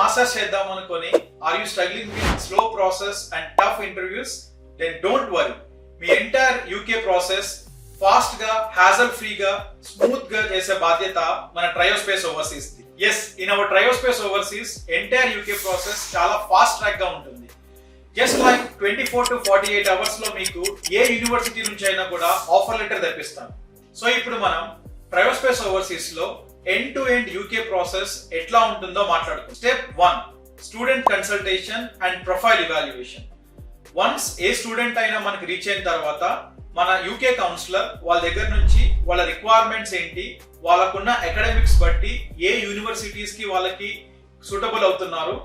Masters చేద్దాం అనుకొని are you struggling with slow process and tough interviews? Then don't worry, మీ entire UK process fast గా, hassle ఫ్రీగా, smooth గా చేసే బాధ్యత మన ట్రయోస్పేస్ ఓవర్సీస్ ది. Yes, in our Triospace overseas entire UK process చాలా ఫాస్ట్ ట్రాక్ గా ఉంటుంది. జస్ట్ లైక్ 24 to 48 అవర్స్ లో మీకు ఏ యూనివర్సిటీ నుంచి అయినా కూడా ఆఫర్ లెటర్ తెప్పిస్తాం. సో ఇప్పుడు మనం ట్రయోస్పేస్ ఓవర్సీస్ లో end to end UK process ఎట్లా ఉంటుందో మాట్లాడుకుందాం. Step 1, student consultation and profile evaluation. Once A student అయినా మనకి రీచ్ అయిన తర్వాత మన యూకే కౌన్సిలర్ వాళ్ళ దగ్గర నుంచి వాళ్ళ రిక్వైర్మెంట్స్ ఏంటి, వాళ్ళకున్న అకాడమిక్స్ బట్టి ఏ యూనివర్సిటీస్ కి వాళ్ళకి సూటబుల్ అవుతున్నారు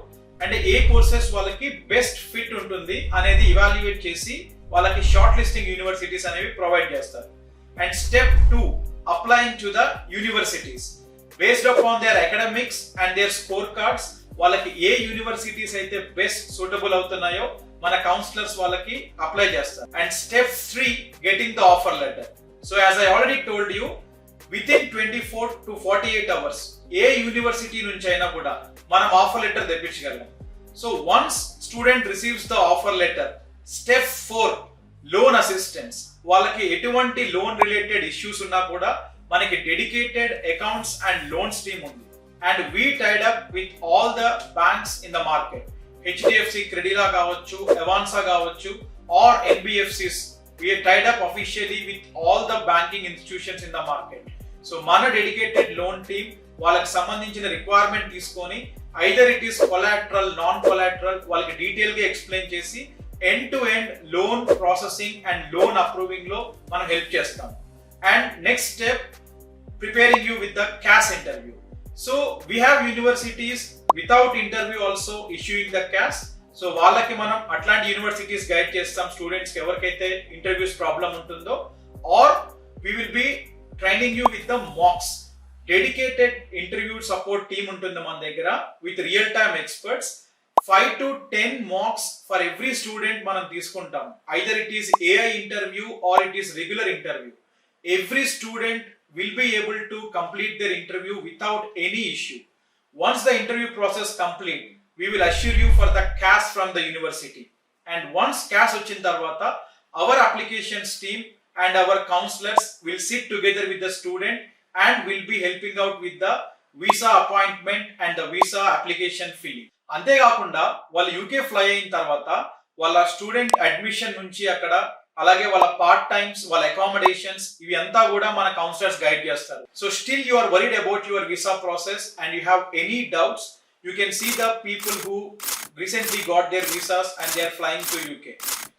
అండ్ ఏ కోర్సెస్ వాళ్ళకి బెస్ట్ ఫిట్ ఉంటుంది అనేది ఇవాల్యుయేట్ చేసి వాళ్ళకి షార్ట్ లిస్టింగ్ యూనివర్సిటీస్ అనేవి ప్రొవైడ్ చేస్తారు. And step 2, applying to the universities based upon their academics and their scorecards. వాళ్ళకి ఏ యూనివర్సిటీస్ అయితే బెస్ట్ సూటబుల్ అవుతున్నాయో మన కౌన్సిలర్స్ వాళ్ళకి అప్లై చేస్తారు. And step 3, getting the offer letter. So as I already told you, within 24 to 48 hours ఏ university నుంచి అయినా కూడా మనం ఆఫర్ లెటర్ తెప్పించగలం. So once student receives the offer letter, step 4, loan assistance. వాళ్ళకి ఎటువంటి లోన్ రిలేటెడ్ ఇష్యూస్ ఉన్నా కూడా మనకి dedicated accounts and loans team ఉంది. And we tied up with all the banks in the market. HDFC Credila కావచ్చు, Avanse కావచ్చు, or NBFCs. we are tied up officially with all the banking institutions in the market. So మన dedicated loan team వాళ్ళకి సంబంధించిన requirement తీసుకొని either it is collateral, non collateral వాళ్ళకి detail గా explain చేసి end to end loan processing and loan approving లో మనం help చేస్తాం. And next step, preparing you with the CAS interview. So we have universities without interview also issuing the CAS. So వాళ్ళకి మనం అట్లాంటి universities guide చేస్తాం students కి ఎవరికైతే interviews problem ఉంటుందో. Or we will be training you with the mocks. Dedicated interview support team ఉంటుంది మన దగ్గర with real time experts. 5 to 10 mocks for every student మనం తీసుకుంటాం. Either it is AI interview or it is regular interview. Every student will be able to complete their interview without any issue. Once the interview process complete, we will assure you for the cash from the university. And once cash వచ్చిన తర్వాత our applications team and our counselors will sit together with the student and will be helping out with the visa appointment and the visa application filling. అంతేకాకుండా వాళ్ళు UK fly అయిన తర్వాత వాళ్ళ student admission నుంచి అక్కడ, అలాగే వాళ్ళ పార్ట్ టైమ్స్, వాళ్ళ అకామిడేషన్స్, ఇవి అంతా కూడా మన కౌన్సిలర్స్ గైడ్ చేస్తారు. So still you are worried about your visa process and you have any doubts, you can see the people who recently got their visas and they are flying to UK.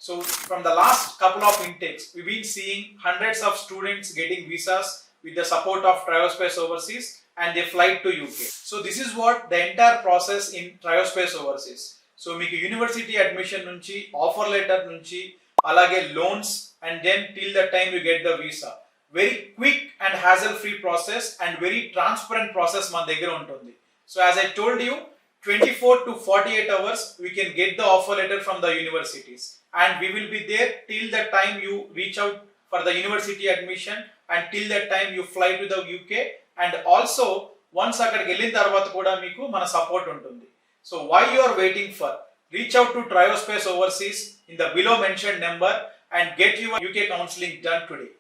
So from the last couple of intakes, we've been seeing hundreds of students getting visas with the support of Triospace Overseas and they fly to UK. So this is what the entire process in Triospace Overseas. So మీకు university admission నుంచి, offer letter నుంచి, అలాగే loans and then till the time you get the visa. Very quick and hassle free process and very transparent process మన దగ్గర ఉంటుంది. So as I told you, 24 to 48 hours we can get the offer letter from the universities and we will be there till the time you reach out for the university admission and till that time you fly to the UK. And also once అక్కడికి వెళ్ళిన తర్వాత కూడా మీకు మన support ఉంటుంది. So why you are waiting for? Reach out to Triospace Overseas in the below mentioned number and get your UK counseling done today.